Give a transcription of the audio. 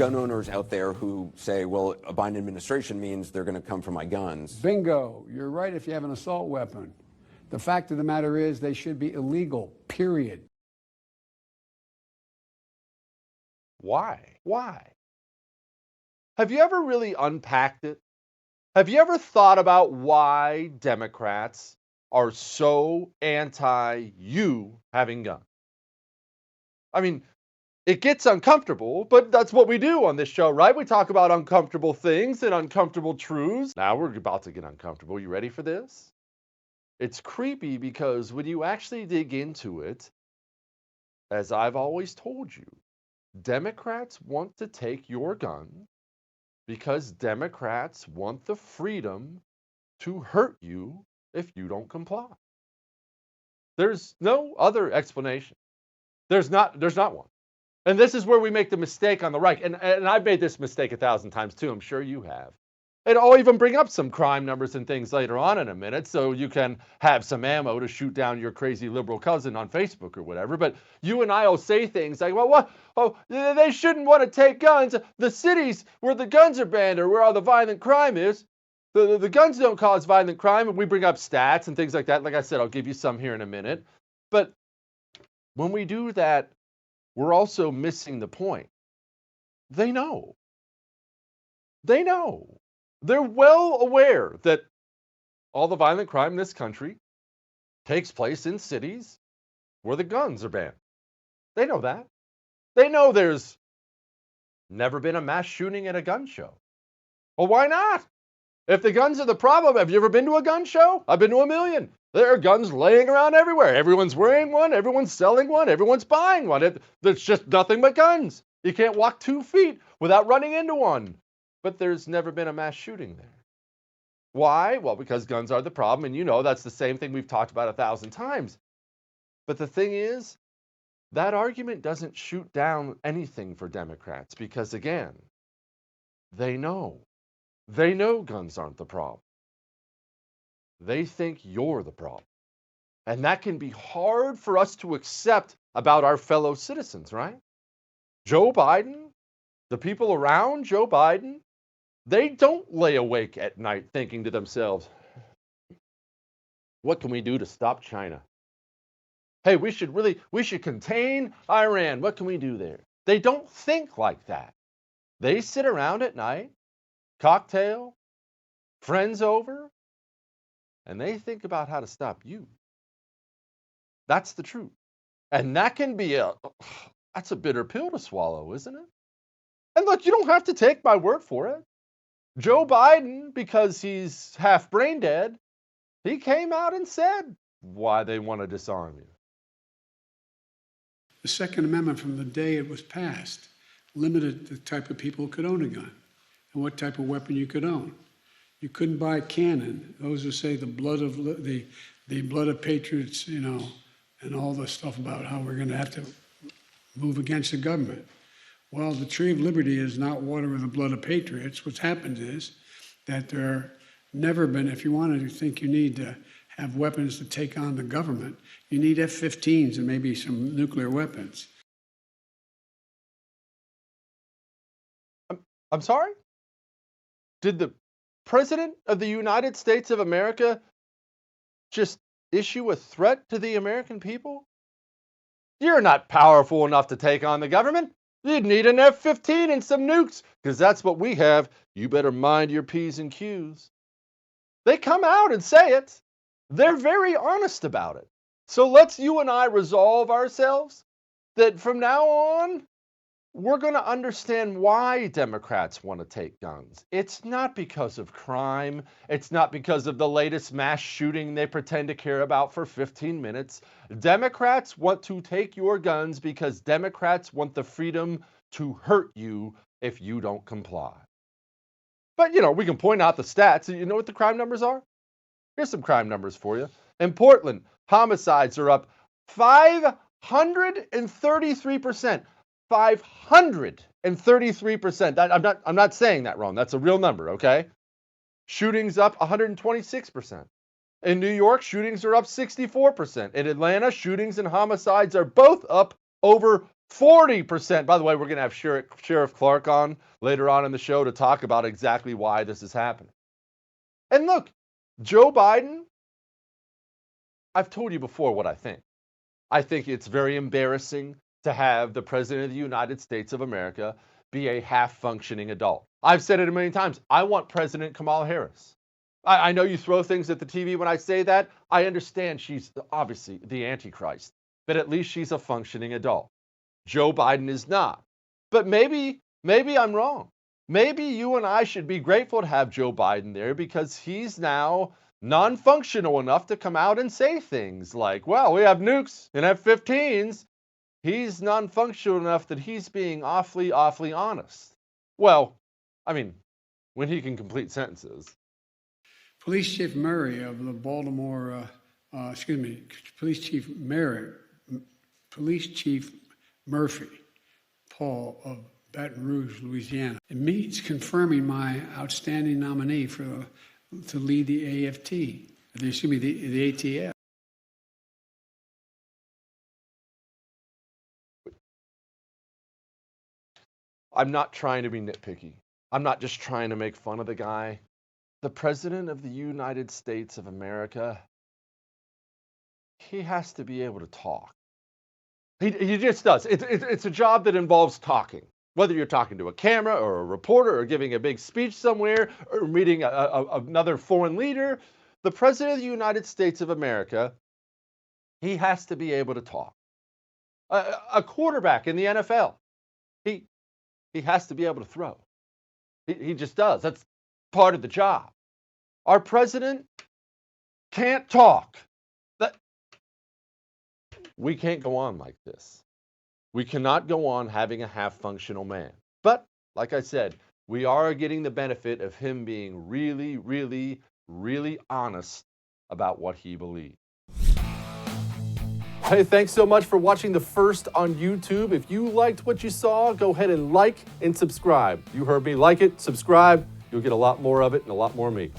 gun owners out there who say, well, a Biden administration means they're going to come for my guns. Bingo. You're right if you have an assault weapon. The fact of the matter is they should be illegal, period. Why? Why? Have you ever really unpacked it? Have you ever thought about why Democrats are so anti you having guns? I mean, it gets uncomfortable, but that's what we do on this show, right? We talk about uncomfortable things and uncomfortable truths. Now we're about to get uncomfortable. You ready for this? It's creepy because when you actually dig into it, as I've always told you, Democrats want to take your gun because Democrats want the freedom to hurt you if you don't comply. There's no other explanation. There's not one. And this is where we make the mistake on the right. And I've made this mistake 1,000 times too. I'm sure you have. And I'll even bring up some crime numbers and things later on in a minute so you can have some ammo to shoot down your crazy liberal cousin on Facebook or whatever. But you and I will say things like, well, what? Oh, they shouldn't want to take guns. The cities where the guns are banned or where all the violent crime is, the guns don't cause violent crime. And we bring up stats and things like that. Like I said, I'll give you some here in a minute. But when we do that, we're also missing the point. They know. They know. They're well aware that all the violent crime in this country takes place in cities where the guns are banned. They know that. They know there's never been a mass shooting at a gun show. Well, why not? If the guns are the problem, have you ever been to a gun show? I've been to a million. There are guns laying around everywhere. Everyone's wearing one. Everyone's selling one. Everyone's buying one. There's just nothing but guns. You can't walk 2 feet without running into one. But there's never been a mass shooting there. Why? Well, because guns are the problem. And you know that's the same thing we've talked about 1,000 times. But the thing is, that argument doesn't shoot down anything for Democrats because, again, they know. They know guns aren't the problem. They think you're the problem. And that can be hard for us to accept about our fellow citizens, right? Joe Biden, the people around Joe Biden, they don't lay awake at night thinking to themselves, what can we do to stop China? Hey, we should contain Iran. What can we do there? They don't think like that. They sit around at night, cocktail, friends over, and they think about how to stop you. That's the truth. And that can be that's a bitter pill to swallow, isn't it? And look, you don't have to take my word for it. Joe Biden, because he's half brain dead, he came out and said why they want to disarm you. The Second Amendment, from the day it was passed, limited the type of people who could own a gun and what type of weapon you could own. You couldn't buy a cannon. Those who say the blood of patriots, and all the stuff about how we're going to have to move against the government. Well, the tree of liberty is not water with the blood of patriots. What's happened is that there never been, if you want to think you need to have weapons to take on the government, you need F-15s and maybe some nuclear weapons. I'm sorry? Did the President of the United States of America just issue a threat to the American people? You're not powerful enough to take on the government. You'd need an F-15 and some nukes, because that's what we have. You better mind your P's and Q's. They come out and say it. They're very honest about it. So let's you and I resolve ourselves that from now on, we're going to understand why Democrats want to take guns. It's not because of crime. It's not because of the latest mass shooting they pretend to care about for 15 minutes. Democrats want to take your guns because Democrats want the freedom to hurt you if you don't comply. But, we can point out the stats. You know what the crime numbers are? Here's some crime numbers for you. In Portland, homicides are up 533%. 533%. I'm not saying that wrong. That's a real number, okay? Shootings up 126%. In New York, shootings are up 64%. In Atlanta, shootings and homicides are both up over 40%. By the way, we're going to have Sheriff Clark on later on in the show to talk about exactly why this is happening. And look, Joe Biden, I've told you before what I think. I think it's very embarrassing to have the President of the United States of America be a half-functioning adult. I've said it a million times. I want President Kamala Harris. I know you throw things at the TV when I say that. I understand she's obviously the Antichrist, but at least she's a functioning adult. Joe Biden is not. But maybe I'm wrong. Maybe you and I should be grateful to have Joe Biden there because he's now non-functional enough to come out and say things like, well, we have nukes and F-15s. He's non-functional enough that he's being awfully honest. Well, I mean, when he can complete sentences. Police Chief Murray of the Baltimore, Police Chief Murphy, Paul of Baton Rouge, Louisiana. It means confirming my outstanding nominee to lead the the ATF. I'm not trying to be nitpicky. I'm not just trying to make fun of the guy. The President of the United States of America, he has to be able to talk. He just does. It's a job that involves talking. Whether you're talking to a camera or a reporter or giving a big speech somewhere or meeting another foreign leader, the President of the United States of America, he has to be able to talk. A quarterback in the NFL, he has to be able to throw. He just does. That's part of the job. Our president can't talk. We can't go on like this. We cannot go on having a half-functional man. But, like I said, we are getting the benefit of him being really honest about what he believes. Hey, thanks so much for watching the first on YouTube. If you liked what you saw, go ahead and like and subscribe. You heard me. Like it, subscribe. You'll get a lot more of it and a lot more of me.